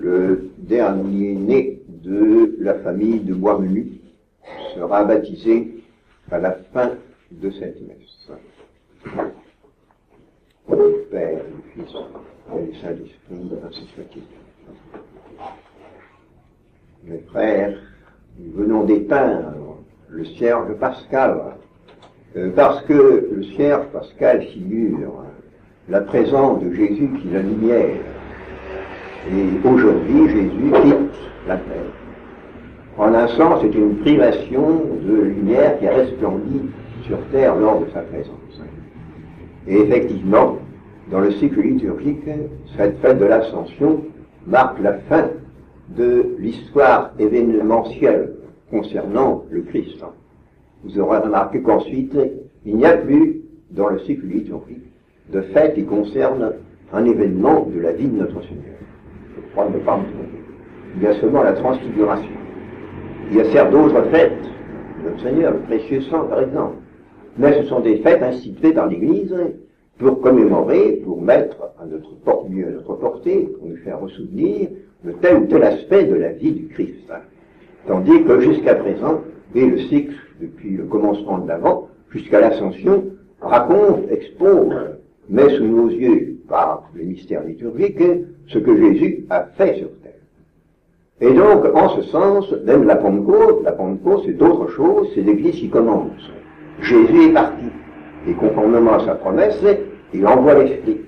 le dernier-né de la famille de Boismenu sera baptisé à la fin de cette messe. Le Père, le Fils et le Saint-Esprit, ainsi soit-il. Mes frères, nous venons d'éteindre le cierge pascal, parce que le cierge pascal figure la présence de Jésus qui est la lumière. Et aujourd'hui, Jésus quitte la terre. En un sens, c'est une privation de lumière qui a resplendi sur terre lors de sa présence. Et effectivement, dans le cycle liturgique, cette fête de l'Ascension marque la fin de l'histoire événementielle concernant le Christ. Vous aurez remarqué qu'ensuite, il n'y a plus, dans le cycle liturgique, de fête qui concerne un événement de la vie de notre Seigneur. Je crois ne pas me tromper. Il y a seulement la transfiguration. Il y a certes d'autres fêtes de notre Seigneur, le précieux sang par exemple, mais ce sont des fêtes instituées par l'Église pour commémorer, pour mettre à notre portée, pour nous faire ressouvenir de tel ou tel aspect de la vie du Christ. Tandis que jusqu'à présent, et le cycle, depuis le commencement de l'Avent, jusqu'à l'Ascension, raconte, expose, met sous nos yeux, par les mystères liturgiques, ce que Jésus a fait sur terre. Et donc, en ce sens, même la Pentecôte c'est autre chose, c'est l'Église qui commence. Jésus est parti, et conformément à sa promesse, il envoie l'Esprit.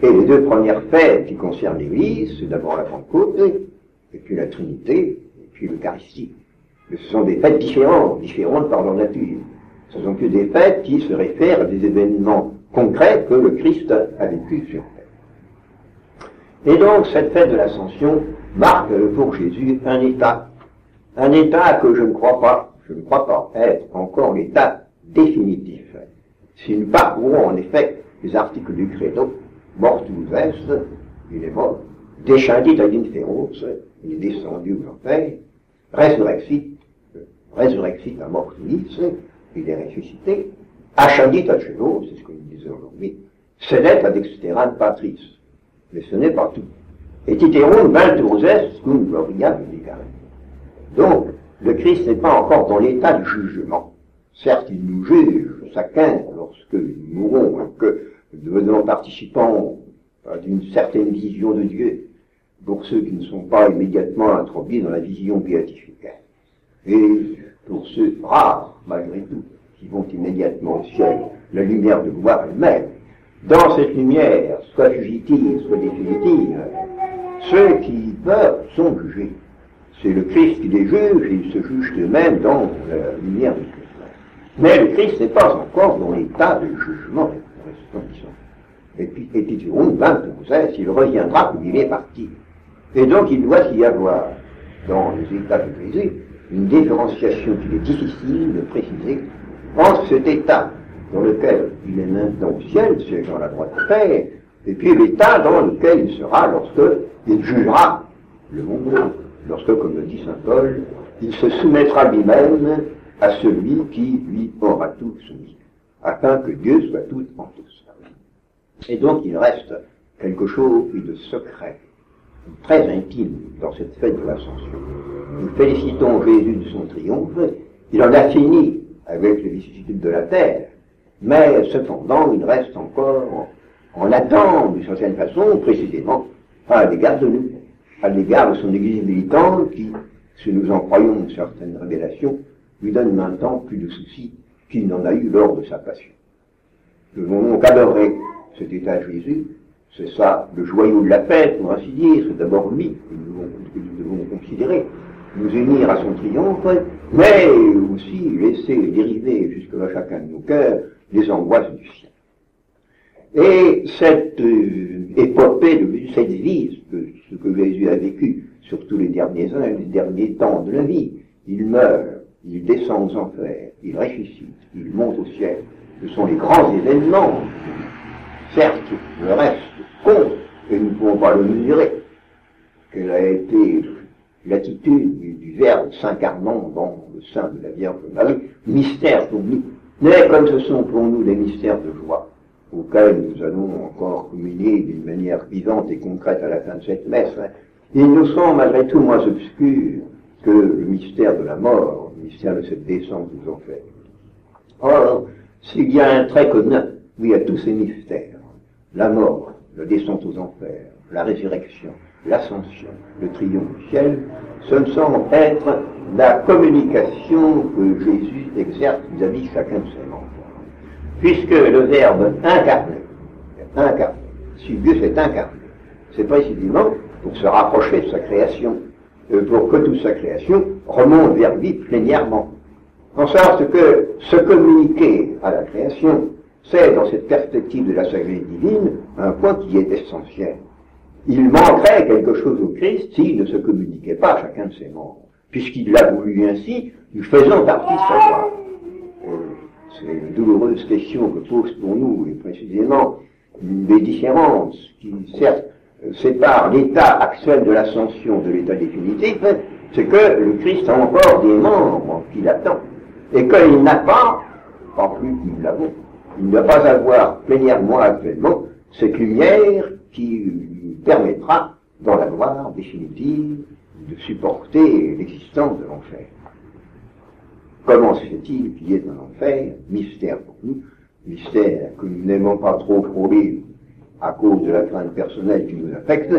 Et les deux premières fêtes qui concernent l'Église, c'est d'abord la Pentecôte, et puis la Trinité, et puis l'Eucharistie. Mais ce sont des fêtes différentes par leur nature. Ce sont que des fêtes qui se réfèrent à des événements concrets que le Christ a vécu sur terre. Et donc, cette fête de l'Ascension marque pour Jésus un état que je ne crois pas être encore l'état définitif. Si nous parcourons en effet les articles du Credo, mortus est, il est mort, descendit ad inferos, il est descendu aux enfers, resurrexit à mortuis, il est ressuscité, ascendit ad cielo, c'est ce que nous disons aujourd'hui, sedet ad exteram patris. Mais ce n'est pas tout. Et iterum venturus est cum gloria publicare. Donc, le Christ n'est pas encore dans l'état de jugement. Certes, il nous juge chacun lorsque nous mourons, et que devenons participants d'une certaine vision de Dieu, pour ceux qui ne sont pas immédiatement introduits dans la vision béatificaire. Et pour ceux rares, malgré tout, qui vont immédiatement au ciel, la lumière de gloire elle-même, dans cette lumière, soit fugitive, soit définitive, ceux qui peuvent sont jugés. C'est le Christ qui les juge, et ils se jugent eux-mêmes dans la lumière du Christ. Mais le Christ n'est pas encore dans l'état de jugement. Et puis, epiturum venturus est, il reviendra comme il est parti. Et donc, il doit y avoir, dans les états de Jésus, une différenciation qu'il est difficile de préciser entre cet état dans lequel il est maintenant au ciel, siégeant à la droite du Père, et puis l'état dans lequel il sera lorsque il jugera le monde, lorsque, comme le dit saint Paul, il se soumettra lui-même à celui qui lui aura tout soumis, afin que Dieu soit tout en tous. Et donc il reste quelque chose de secret, très intime dans cette fête de l'Ascension. Nous félicitons Jésus de son triomphe, il en a fini avec les vicissitudes de la terre, mais cependant il reste encore en attente d'une certaine façon, précisément, à l'égard de nous, à l'égard de son Église militante qui, si nous en croyons une certaine révélation, lui donne maintenant plus de soucis qu'il n'en a eu lors de sa passion. Nous devons donc adorer cet état de Jésus, c'est ça le joyau de la fête, pour ainsi dire, c'est d'abord lui que nous devons considérer, nous unir à son triomphe, mais aussi laisser dériver jusque-là chacun de nos cœurs les angoisses du ciel. Et cette épopée de cette vie, ce que Jésus a vécu, surtout les derniers temps de la vie, il meurt, il descend aux enfers, il ressuscite, il monte au ciel. Ce sont les grands événements. Certes, le reste compte, et nous ne pouvons pas le mesurer. Quelle a été l'attitude du Verbe s'incarnant dans le sein de la Vierge Marie, mystère pour nous. Mais comme ce sont pour nous des mystères de joie, auxquels nous allons encore communier d'une manière vivante et concrète à la fin de cette messe, il nous semble malgré tout moins obscur que le mystère de la mort, le mystère de cette descente aux enfers. Or, s'il y a un trait commun, oui, à tous ces mystères, la mort, la descente aux enfers, la résurrection, l'ascension, le triomphe du ciel, ce me semble être la communication que Jésus exerce vis-à-vis de chacun de ses membres. Puisque le Verbe incarné, si Dieu s'est incarné, c'est précisément pour se rapprocher de sa création, pour que toute sa création remonte vers lui plénièrement. En sorte que se communiquer à la création, c'est, dans cette perspective de la sagesse divine, un point qui est essentiel. Il manquerait quelque chose au Christ s'il ne se communiquait pas à chacun de ses membres, puisqu'il l'a voulu ainsi, lui faisant partie de sa gloire. C'est une douloureuse question que pose pour nous, et précisément, des différences qui, certes, séparent l'état actuel de l'ascension de l'état définitif, c'est que le Christ a encore des membres qui l'attendent, et qu'il n'a pas plus que nous l'avons, il ne doit pas avoir plénièrement actuellement cette lumière qui lui permettra, dans la gloire définitive, de supporter l'existence de l'enfer. Comment se fait-il qu'il y ait un enfer, mystère pour nous, mystère que nous n'aimons pas trop frôler à cause de la crainte personnelle qui nous affecte,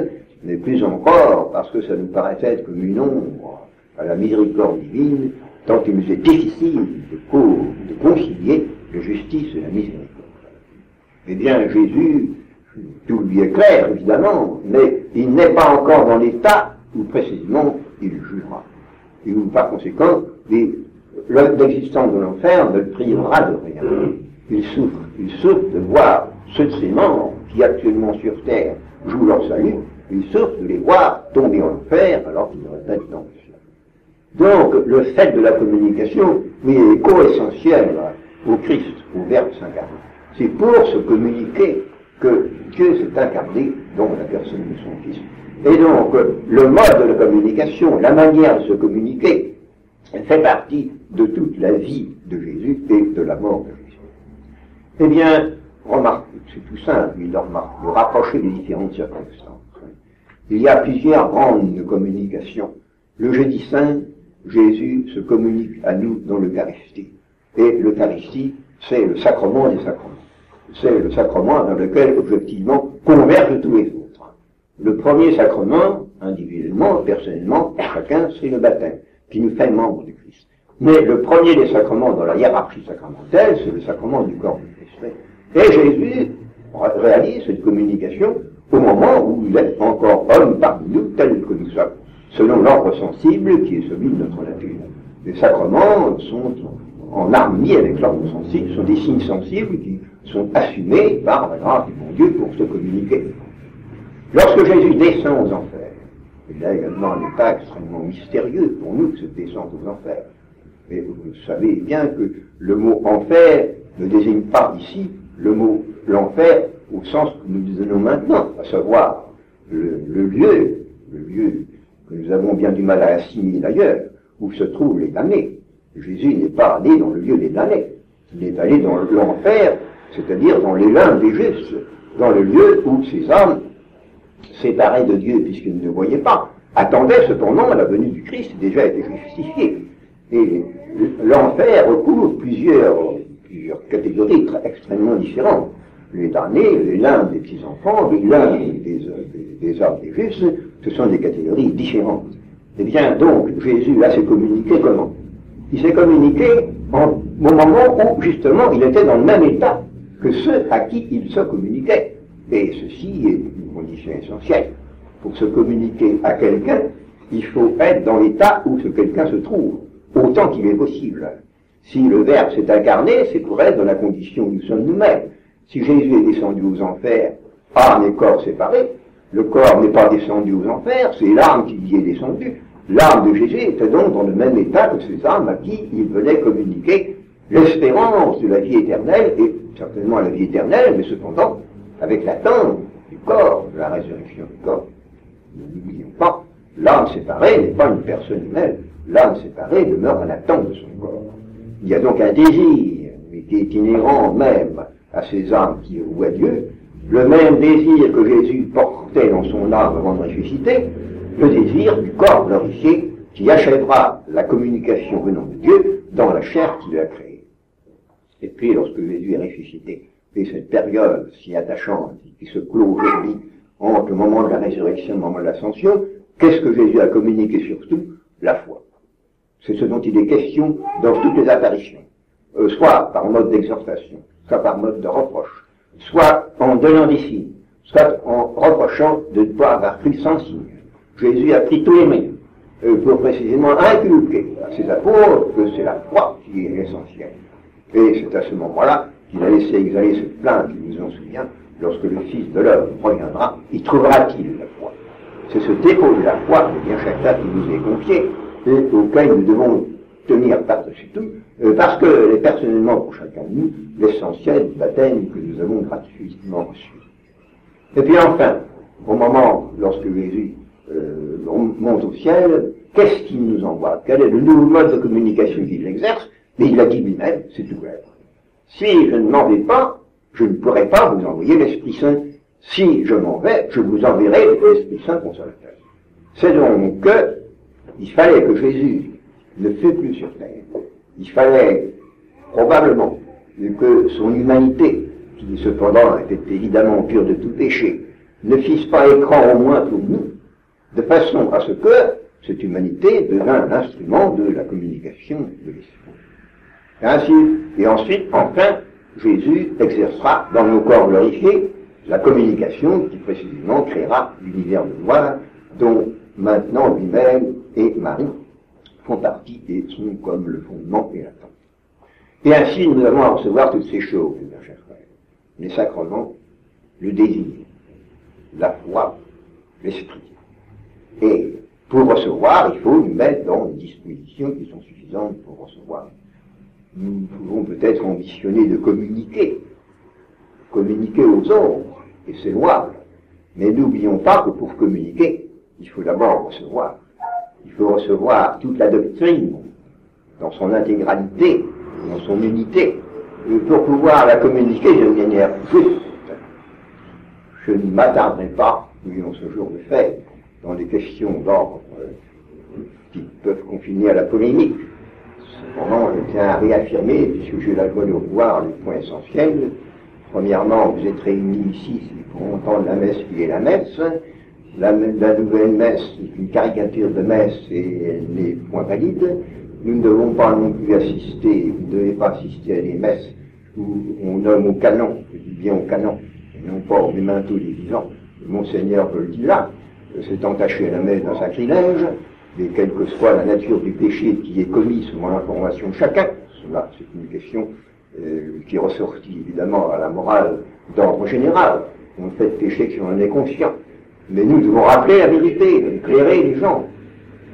mais plus encore parce que ça nous paraît être comme une ombre à la miséricorde divine, tant il nous est difficile de concilier la justice et la miséricorde. Eh bien, Jésus, tout lui est clair, évidemment, mais il n'est pas encore dans l'état où précisément il jugera. Et où, par conséquent, l'existence de l'enfer ne le privera de rien. Il souffre de voir ceux de ses membres qui actuellement sur terre jouent leur salut, il souffre de les voir tomber en enfer alors qu'ils auraient été dans le ciel. Donc, le fait de la communication, oui, est co-essentiel au Christ, au Verbe s'incarner. C'est pour se communiquer que Dieu s'est incarné dans la personne de son Fils. Et donc, le mode de la communication, la manière de se communiquer, fait partie de toute la vie de Jésus et de la mort de Jésus. Eh bien, remarquez, c'est tout simple, de rapprocher les différentes circonstances. Il y a plusieurs grandes communications. Le jeudi saint, Jésus se communique à nous dans l'Eucharistie. Et l'Eucharistie, c'est le sacrement des sacrements. C'est le sacrement dans lequel, objectivement, convergent tous les autres. Le premier sacrement, individuellement, personnellement, chacun, c'est le baptême, qui nous fait membres du Christ. Mais le premier des sacrements dans la hiérarchie sacramentelle, c'est le sacrement du corps du Christ. Et Jésus réalise cette communication au moment où il est encore homme parmi nous, tel que nous sommes, selon l'ordre sensible qui est celui de notre nature. Les sacrements sont en harmonie avec l'ordre sensible, sont des signes sensibles qui sont assumés par la grâce du bon Dieu pour se communiquer. Lorsque Jésus descend aux enfers, il y a également un état extrêmement mystérieux pour nous, cette descente aux enfers. Et vous savez bien que le mot enfer ne désigne pas ici le mot l'enfer au sens que nous donnons maintenant, à savoir le lieu que nous avons bien du mal à assimiler d'ailleurs, où se trouvent les damnés. Jésus n'est pas allé dans le lieu des damnés, il est allé dans l'enfer, c'est-à-dire dans les limbes des justes, dans le lieu où ces âmes, séparées de Dieu puisqu'ils ne le voyaient pas, attendaient cependant la venue du Christ, déjà été justifiés. Et l'enfer recouvre plusieurs catégories extrêmement différentes. Les damnés, les limbes des petits-enfants, les limbes des âmes des justes, ce sont des catégories différentes. Eh bien, donc, Jésus a s'est communiqué comment? Il s'est communiqué au moment où, justement, il était dans le même état que ceux à qui il se communiquait. Et ceci est une condition essentielle. Pour se communiquer à quelqu'un, il faut être dans l'état où ce quelqu'un se trouve, autant qu'il est possible. Si le Verbe s'est incarné, c'est pour être dans la condition où nous sommes nous-mêmes. Si Jésus est descendu aux enfers, âme et corps séparés, le corps n'est pas descendu aux enfers, c'est l'âme qui y est descendue. L'âme de Jésus était donc dans le même état que ces âmes à qui il venait communiquer l'espérance de la vie éternelle, et certainement la vie éternelle, mais cependant avec l'attente du corps, de la résurrection du corps. Ne l'oublions pas, l'âme séparée n'est pas une personne humaine, l'âme séparée demeure à l'attente de son corps. Il y a donc un désir, mais qui est inhérent même à ces âmes qui vouent à Dieu, le même désir que Jésus portait dans son âme avant de ressusciter, le désir du corps glorifié qui achèvera la communication venant de Dieu dans la chair qu'il a créée. Et puis, lorsque Jésus est ressuscité, et cette période si attachante qui se clôt aujourd'hui entre le moment de la résurrection et le moment de l'ascension, qu'est-ce que Jésus a communiqué surtout? La foi. C'est ce dont il est question dans toutes les apparitions, soit par mode d'exhortation, soit par mode de reproche, soit en donnant des signes, soit en reprochant de ne pas avoir cru sans signe. Jésus a pris tous les moyens pour précisément inculquer à ses apôtres que c'est la foi qui est l'essentiel. Et c'est à ce moment-là qu'il a laissé exhaler cette plainte, il nous en souvient, lorsque le Fils de l'homme reviendra, y trouvera-t-il la foi? C'est ce dépôt de la foi, bien chacun qui nous est confié, et auquel nous devons tenir par-dessus tout, parce que, personnellement pour chacun de nous, l'essentiel du baptême que nous avons gratuitement reçu. Et puis enfin, au moment, lorsque Jésus monte au ciel, qu'est-ce qu'il nous envoie? Quel est le nouveau mode de communication qu'il exerce? Mais il l'a dit lui-même, c'est tout clair. Si je ne m'en vais pas, je ne pourrai pas vous envoyer l'Esprit Saint. Si je m'en vais, je vous enverrai l'Esprit Saint consolateur. C'est donc que il fallait que Jésus ne fût plus sur terre. Il fallait probablement que son humanité, qui cependant était évidemment pure de tout péché, ne fisse pas écran au moins pour nous, de façon à ce que cette humanité devint l'instrument de la communication de l'Esprit. Ainsi, et ensuite, enfin, Jésus exercera dans nos corps glorifiés la communication qui précisément créera l'univers de gloire dont maintenant lui-même et Marie font partie et sont comme le fondement et la tente. Et ainsi, nous avons à recevoir toutes ces choses, mes chers frères. Les sacrements, le désir, la foi, l'esprit. Et pour recevoir, il faut nous mettre dans des dispositions qui sont suffisantes pour recevoir. Nous pouvons peut-être ambitionner de communiquer aux autres, et c'est louable. Mais n'oublions pas que pour communiquer, il faut d'abord recevoir. Il faut recevoir toute la doctrine, dans son intégralité, dans son unité, pour pouvoir la communiquer d'une manière juste. Je ne m'attarderai pas, nous ayons ce jour de fête, dans des questions d'ordre qui peuvent confiner à la polémique. Cependant, je tiens à réaffirmer, puisque j'ai la joie de revoir les points essentiels. Premièrement, vous êtes réunis ici pour entendre la messe qui est la messe. La nouvelle messe est une caricature de messe et elle n'est point valide. Nous ne devons pas non plus assister, vous ne devez pas assister à des messes où on nomme au canon, je dis bien au canon, et non pas au mémento des vivants. Monseigneur le dit là, c'est entacher la messe d'un sacrilège, et quelle que soit la nature du péché qui est commis selon l'information de chacun, cela c'est une question qui est ressortie évidemment à la morale d'ordre général, on fait de péché si on en est conscient. Mais nous devons rappeler la vérité, éclairer les gens.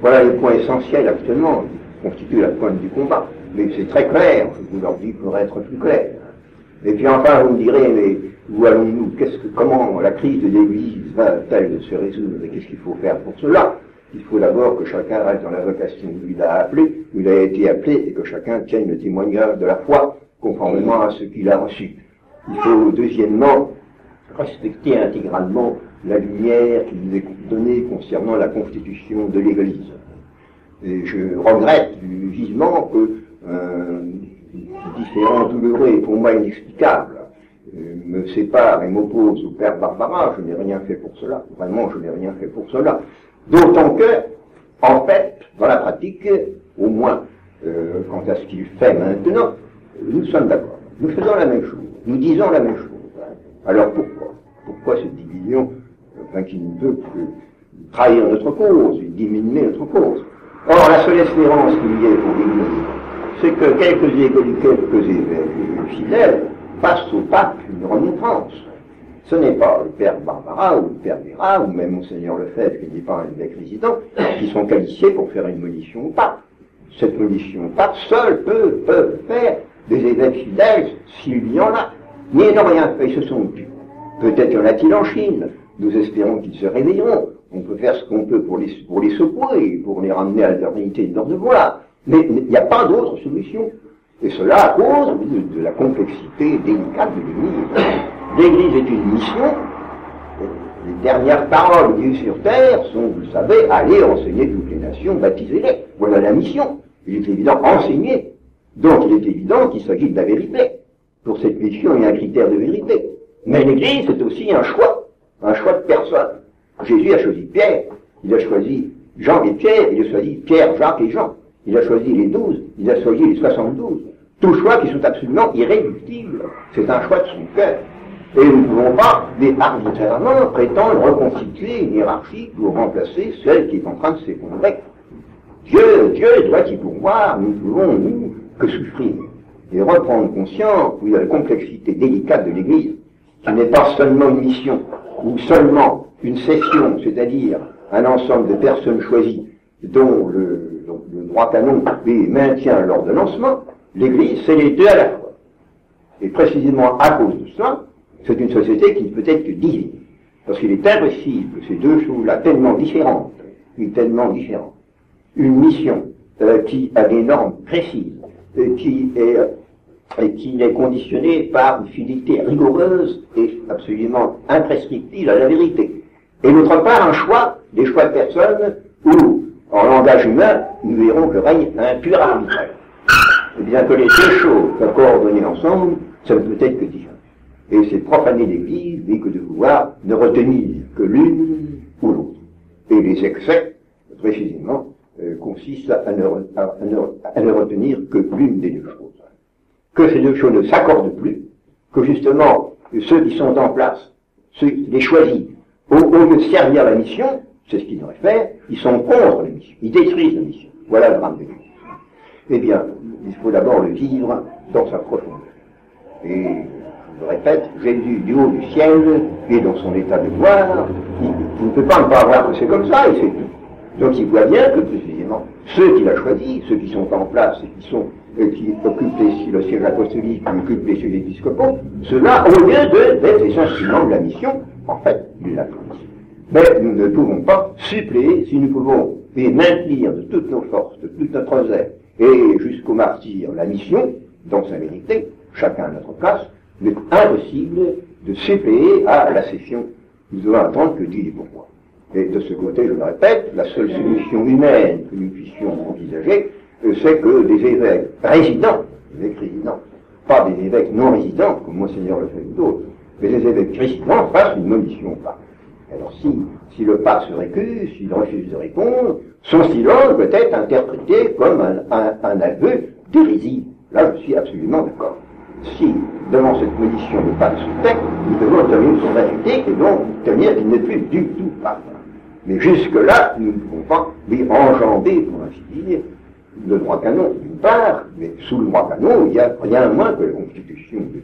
Voilà les points essentiels actuellement, qui constituent la pointe du combat. Mais c'est très clair, je vous leur dis pour être plus clair. Et puis enfin, vous me direz, mais où allons-nous? Comment la crise de l'Église va-t-elle se résoudre? Et qu'est-ce qu'il faut faire pour cela? Il faut d'abord que chacun reste dans la vocation où il a appelé, où il a été appelé, et que chacun tienne le témoignage de la foi, conformément à ce qu'il a reçu. Il faut, deuxièmement, respecter intégralement la lumière qui nous est donnée concernant la constitution de l'Église. Et je regrette vivement que différent douloureux et pour moi inexplicable me sépare et m'oppose au Père Barbara. Je n'ai rien fait pour cela. Vraiment, je n'ai rien fait pour cela. D'autant que, en fait, dans la pratique, au moins quant à ce qu'il fait maintenant, nous sommes d'accord. Nous faisons la même chose. Nous disons la même chose. Alors pourquoi? Pourquoi cette division qui ne peut que trahir notre cause et diminuer notre cause? Or, la seule espérance qu'il y ait pour l'Église, c'est que quelques évêques fidèles fassent au pape une remontrance. Ce n'est pas le Père Barbara ou le Père Vera ou même Monseigneur Lefebvre, qui n'est pas un évêque résident, qui sont qualifiés pour faire une monition au pape. Cette monition au pape, seuls peuvent faire des évêques fidèles s'il y en a. Mais ils n'ont rien fait, ils se sont tus. Peut-être y en a-t-il en Chine. Nous espérons qu'ils se réveilleront. On peut faire ce qu'on peut pour les secouer, pour les ramener à leur dignité de devoir. Mais il n'y a pas d'autre solution. Et cela à cause de la complexité délicate de l'Église. L'Église est une mission. Les dernières paroles de Dieu sur terre sont, vous le savez, allez enseigner toutes les nations, baptisez-les. Voilà la mission. Il est évident, enseigner. Donc il est évident qu'il s'agit de la vérité. Pour cette mission, il y a un critère de vérité. Mais l'Église, c'est aussi un choix de personne. Jésus a choisi Pierre, il a choisi Jean et Pierre, il a choisi Pierre, Jacques et Jean. Il a choisi les 12, il a choisi les 72. Tous choix qui sont absolument irréductibles. C'est un choix de son cœur. Et nous ne pouvons pas, mais arbitrairement, prétendre reconstituer une hiérarchie pour remplacer celle qui est en train de s'effondrer. Dieu doit y pourvoir, nous ne pouvons, nous, que souffrir. Et reprendre conscience, il y a la complexité délicate de l'Église, qui n'est pas seulement une mission, ou seulement une session, c'est-à-dire un ensemble de personnes choisies, dont le droit canon maintient l'ordonnancement. L'Église, c'est les deux à la fois. Et précisément à cause de cela, c'est une société qui ne peut être que divine. Parce qu'il est impossible, ces deux choses-là, tellement différentes, une mission qui a des normes précises, qui est conditionnée par une fidélité rigoureuse et absolument imprescriptible à la vérité. Et d'autre part, des choix de personnes où, en langage humain, nous verrons que règne un pur arbitraire. Et bien que les deux choses soient coordonnées ensemble, ça ne peut être que divin. Et c'est profaner l'Église, mais que de vouloir ne retenir que l'une ou l'autre. Et les excès, précisément, consistent à ne retenir que l'une des deux choses. Que ces deux choses ne s'accordent plus, que justement, ceux qui sont en place, ceux qui les choisissent, au lieu de servir la mission, c'est ce qu'ils devraient faire, ils sont contre la mission, ils détruisent la mission. Voilà le drame de l'Église. Eh bien, il faut d'abord le vivre dans sa profondeur. Et, je le répète, Jésus du haut du ciel, et dans son état de gloire, il ne peut pas ne pas voir que c'est comme ça, et c'est tout. Donc il voit bien que, précisément, ceux qu'il a choisis, ceux qui sont en place et qui occupent le siège apostolique, qui occupent les sièges épiscopaux, ceux-là, au lieu d'être les instruments de la mission, en fait, ils la connaissent. Mais nous ne pouvons pas suppléer, si nous pouvons et maintenir de toutes nos forces, de toute notre zèle, et jusqu'au martyr, la mission, dans sa vérité, chacun à notre place, il est impossible de suppléer à la session. Nous devons attendre que Dieu y pourvoie. Et de ce côté, je le répète, la seule solution humaine que nous puissions envisager, c'est que des évêques résidents, pas des évêques non résidents, comme Monseigneur le fait ou d'autres, mais des évêques résidents fassent une monition au pape. Alors si le pape se récuse, s'il refuse de répondre, son silence peut être interprété comme un aveu d'hérésie. Là, je suis absolument d'accord. Si, devant cette monition, le pape se tait, nous devons tenir son verdict et donc tenir qu'il n'est plus du tout pape. Mais jusque-là, nous ne pouvons pas lui enjamber, pour ainsi dire, le droit canon d'une part, mais sous le droit canon, il y a rien de moins que la Constitution de l'Église.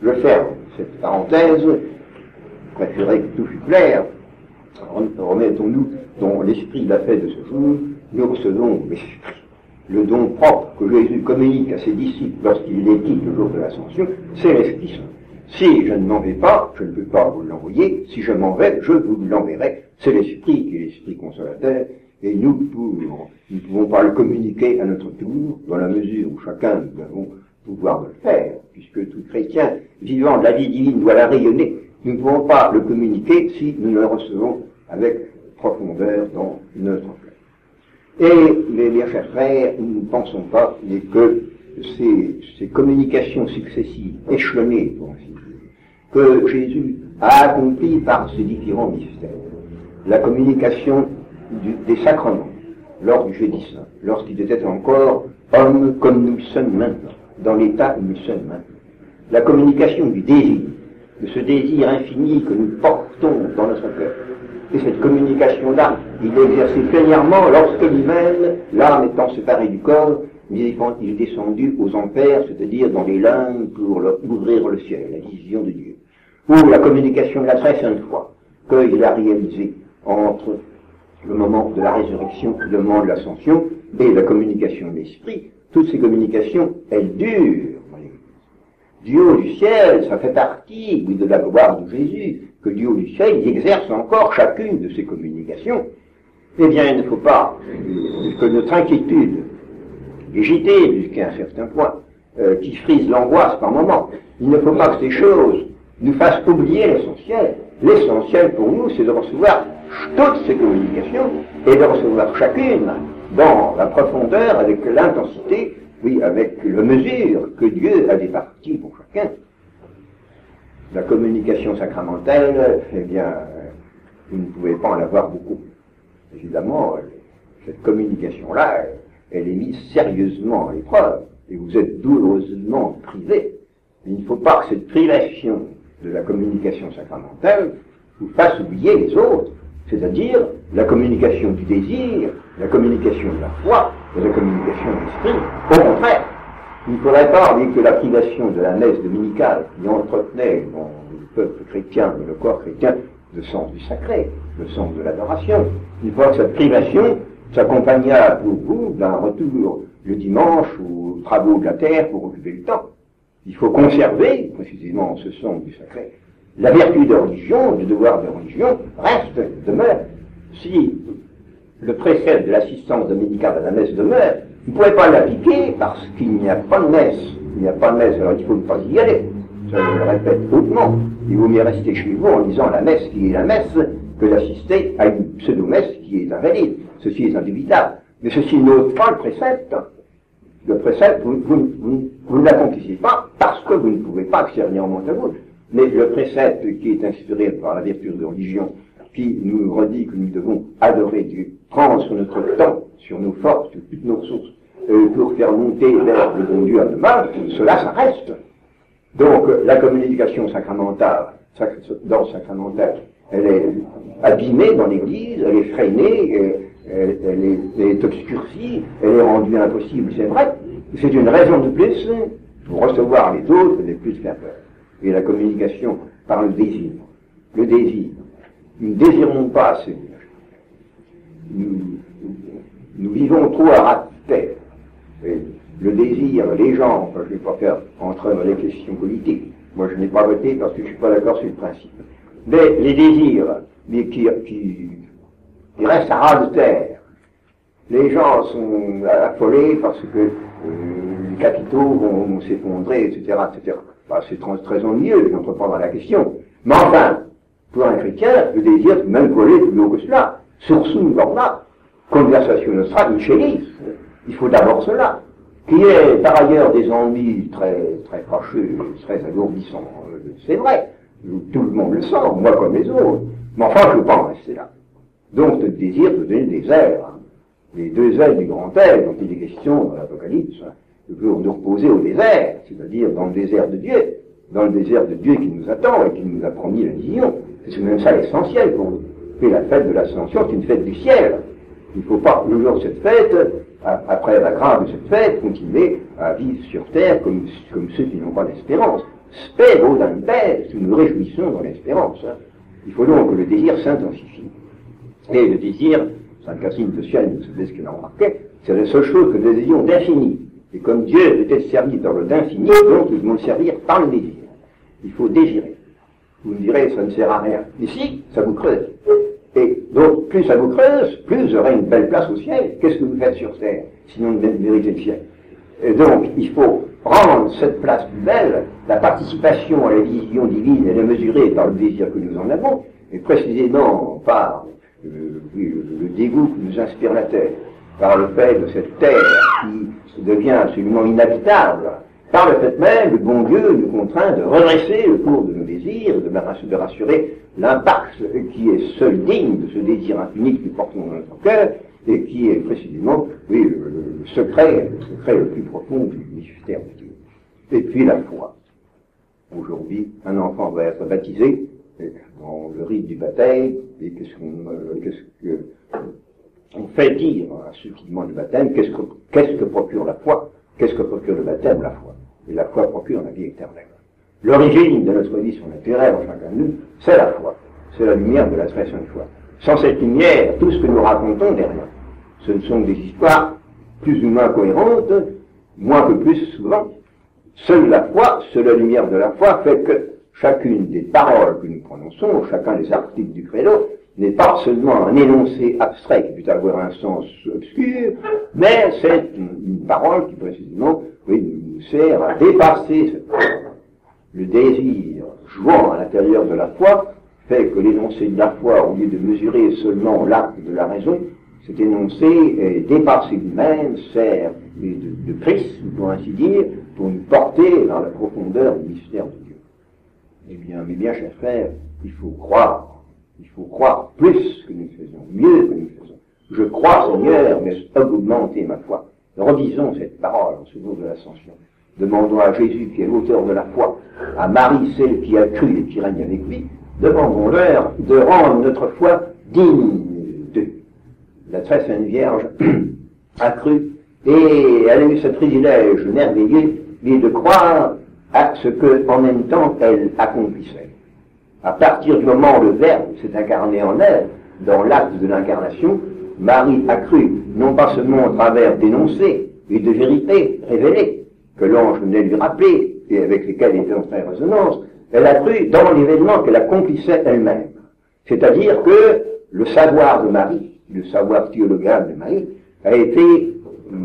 Je ferme cette parenthèse, je préférerais que tout fût clair. Remettons-nous dans l'esprit de la fête de ce jour, nous recevons l'esprit. Le don propre que Jésus communique à ses disciples lorsqu'il les quitte le jour de l'Ascension, c'est l'Esprit Saint. Si je ne m'en vais pas, je ne peux pas vous l'envoyer. Si je m'en vais, je vous l'enverrai. C'est l'Esprit qui est l'Esprit consolateur, et nous ne pouvons pas le communiquer à notre tour, dans la mesure où chacun nous avons pouvoir de le faire, puisque tout chrétien vivant de la vie divine doit la rayonner. Nous ne pouvons pas le communiquer si nous le recevons avec profondeur dans notre cœur. Et les chers frères, nous ne pensons pas que ces communications successives, échelonnées, pour ainsi dire, que Jésus a accomplies par ces différents mystères, la communication des sacrements, lors du Jeudi Saint, lorsqu'il était encore homme comme nous le sommes maintenant, dans l'état où nous sommes maintenant, la communication du désir, de ce désir infini que nous portons dans notre cœur. Et cette communication-là, il l'a exercée plénièrement lorsque lui-même, l'âme étant séparée du corps, il est descendu aux enfers, c'est-à-dire dans les limbes pour ouvrir le ciel, la vision de Dieu. Ou la communication de la très sainte foi, qu'il a réalisée entre le moment de la résurrection, le moment de l'ascension, et la communication de l'esprit. Toutes ces communications, elles durent. Du haut du ciel, ça fait partie, oui, de la gloire de Jésus, que du haut du ciel, il exerce encore chacune de ces communications. Eh bien, il ne faut pas que notre inquiétude, légitime jusqu'à un certain point, qui frise l'angoisse par moment, il ne faut pas que ces choses nous fasse oublier l'essentiel. L'essentiel pour nous, c'est de recevoir toutes ces communications et de recevoir chacune dans la profondeur, avec l'intensité, oui, avec la mesure que Dieu a départie pour chacun. La communication sacramentelle, eh bien, vous ne pouvez pas en avoir beaucoup. Évidemment, cette communication-là, elle est mise sérieusement à l'épreuve, et vous êtes douloureusement privés. Il ne faut pas que cette privation de la communication sacramentelle vous fasse oublier les autres, c'est-à-dire la communication du désir, la communication de la foi et la communication de l'esprit. Au contraire, il ne faudrait pas dire que la privation de la messe dominicale qui entretenait dans le peuple chrétien, dans le corps chrétien, le sens du sacré, le sens de l'adoration. Il faut que cette privation s'accompagnât pour vous d'un retour le dimanche aux travaux de la terre pour occuper le temps. Il faut conserver, précisément, ce sens du sacré. La vertu de religion, le devoir de religion, reste, demeure. Si le précepte de l'assistance dominicale à la messe demeure, vous ne pouvez pas l'appliquer parce qu'il n'y a pas de messe. Il n'y a pas de messe, alors il faut ne pas y aller. Ça, je le répète hautement. Il vaut mieux rester chez vous en lisant la messe qui est la messe que d'assister à une pseudo-messe qui est invalide. Ceci est indubitable. Mais ceci n'ôte pas le précepte. Le précepte, vous ne l'accomplissez pas parce que vous ne pouvez pas accéder néanmoins à vous. Mais le précepte qui est inspiré par la vertu de religion, qui nous redit que nous devons adorer Dieu, prendre sur notre temps, sur nos forces, sur toutes nos ressources, pour faire monter vers le bon Dieu à demain, cela, ça reste. Donc, la communication sacramentale, elle est abîmée dans l'Église, elle est freinée, elle est obscurcie, elle est rendue impossible, c'est vrai. C'est une raison de plus pour recevoir les autres et de plus faire peur. Et la communication par le désir. Le désir. Nous ne désirons pas assez. Nous vivons trop à ras de terre. Et le désir, les gens, enfin, je ne vais pas faire entrer dans les questions politiques. Moi, je n'ai pas voté parce que je ne suis pas d'accord sur le principe. Mais les désirs, mais qui restent à ras de terre. Les gens sont affolés parce que les capitaux vont s'effondrer, etc., etc. Bah, c'est très ennuyeux, je n'entre pas dans la question. Mais enfin, pour un chrétien, le désir peut même coller plus haut que cela. Sursum corda, conversatio nostra incelis. Il faut d'abord cela. Qui est par ailleurs des ennuis très fâcheux, très alourdissants. C'est vrai. Tout le monde le sent, moi comme les autres. Mais enfin, je ne veux pas en rester là. Donc, le désir peut donner des airs. Les deux ailes du grand air, dont il est question dans l'Apocalypse, pour nous reposer au désert, c'est-à-dire dans le désert de Dieu, dans le désert de Dieu qui nous attend et qui nous a promis la vision. C'est même ça l'essentiel pour nous. Et la fête de l'Ascension, c'est une fête du ciel. Il ne faut pas, le jour de cette fête, après la grâce de cette fête, continuer à vivre sur terre comme ceux qui n'ont pas d'espérance. Spero dante, nous nous réjouissons dans l'espérance. Il faut donc que le désir s'intensifie. Et le désir, Sainte Catherine de Sienne, vous savez ce qu'elle a remarqué, c'est la seule chose que nous désirons d'infini. Et comme Dieu peut être servi par le d'infini, donc ils vont le servir par le désir. Il faut désirer. Vous me direz, ça ne sert à rien. Mais si, ça vous creuse. Et donc, plus ça vous creuse, plus vous aurez une belle place au ciel. Qu'est-ce que vous faites sur terre, sinon de mériter le ciel? Et donc, il faut rendre cette place plus belle, la participation à la vision divine, elle est mesurée par le désir que nous en avons, et précisément par le dégoût que nous inspire la terre, par le fait de cette terre qui devient absolument inhabitable, par le fait même, le bon Dieu nous contraint de redresser le cours de nos désirs, de rassurer l'impact qui est seul digne de ce désir infini que nous portons dans notre cœur, et qui est précisément, oui, le secret le plus profond du mystère de Dieu. Et puis la foi. Aujourd'hui, un enfant va être baptisé dans le rite du baptême, et qu'est-ce qu'on fait dire à ceux qui demandent le baptême? Qu'est-ce que procure la foi? Qu'est-ce que procure le baptême? La foi. Et la foi procure la vie éternelle. L'origine de notre vie surnaturelle en chacun de nous, c'est la foi. C'est la lumière de la très sainte foi. Sans cette lumière, tout ce que nous racontons n'est rien. Ce ne sont des histoires plus ou moins cohérentes, moins que plus souvent. Seule la foi, seule la lumière de la foi fait que chacune des paroles que nous prononçons, chacun des articles du credo, n'est pas seulement un énoncé abstrait qui peut avoir un sens obscur, mais c'est une parole qui précisément, oui, nous sert à dépasser cette parole. le désir jouant à l'intérieur de la foi fait que l'énoncé de la foi, au lieu de mesurer seulement l'acte de la raison, cet énoncé dépassé lui-même, sert de prisme, pour ainsi dire, pour nous porter dans la profondeur du mystère de Dieu. Mais bien, chers frères, il faut croire plus que nous faisons, mieux que nous faisons. Je crois, Seigneur, mais augmenter ma foi. Redisons cette parole en ce jour de l'Ascension. Demandons à Jésus, qui est l'auteur de la foi, à Marie, celle qui a cru et qui règne avec lui, demandons-leur de rendre notre foi digne d'eux. La très sainte Vierge a cru, et elle a eu ce privilège merveilleux, de croire à ce que, en même temps, elle accomplissait. À partir du moment où le Verbe s'est incarné en elle, dans l'acte de l'incarnation, Marie a cru, non pas seulement au travers d'énoncés et de vérités révélées, que l'ange venait lui rappeler, et avec lesquelles elle était entrée en résonance, elle a cru dans l'événement qu'elle accomplissait elle-même. C'est-à-dire que le savoir de Marie, le savoir théologal de Marie, a été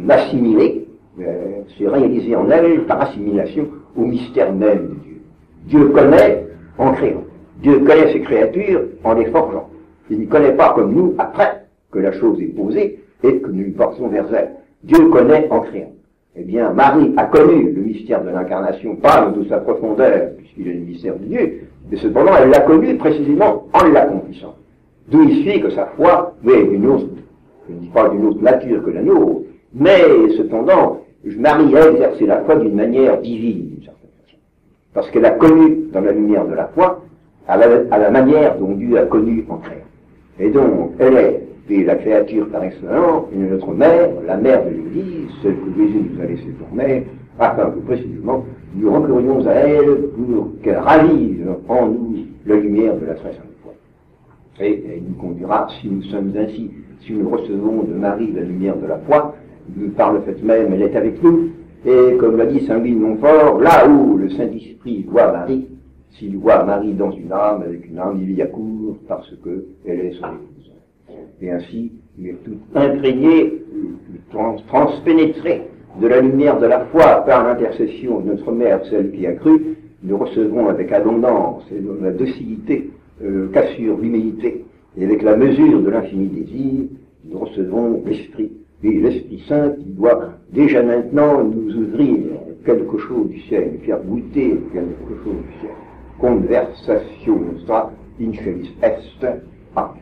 assimilé, s'est réalisé en elle par assimilation au mystère même de Dieu. Dieu connaît en créant. Dieu connaît ses créatures en les forgeant. Il ne connaît pas comme nous après que la chose est posée et que nous nous portons vers elle. Dieu connaît en créant. Eh bien, Marie a connu le mystère de l'incarnation, pas dans toute sa profondeur, puisqu'il est le mystère de Dieu, mais cependant elle l'a connu précisément en l'accomplissant. D'où il suit que sa foi, oui, d'une autre, je ne dis pas d'une autre nature que la nôtre, mais cependant, Marie a exercé la foi d'une manière divine, d'une certaine façon. Parce qu'elle a connu, dans la lumière de la foi, à la manière dont Dieu a connu en créant. Et donc, elle est la créature par excellence, notre mère, la mère de l'Église, celle que Jésus nous a laissée pour mère, afin que précisément nous recourions à elle pour qu'elle ravive en nous la lumière de la très sainte foi. Et elle nous conduira, si nous sommes ainsi, si nous recevons de Marie la lumière de la foi, par le fait même, elle est avec nous, et comme l'a dit Saint Louis de Montfort, là où le Saint-Esprit voit Marie, s'il voit Marie dans une âme, avec une âme, il y accourt, parce que elle est son épouse. Et ainsi, il est tout imprégné, transpénétré de la lumière de la foi par l'intercession de notre mère, celle qui a cru. Nous recevrons avec abondance et dans la docilité qu'assure l'humilité, et avec la mesure de l'infini désir, nous recevons l'Esprit, et l'Esprit Saint qui doit déjà maintenant nous ouvrir quelque chose du ciel, faire goûter quelque chose du ciel. Conversation nostra in celis est. Amen.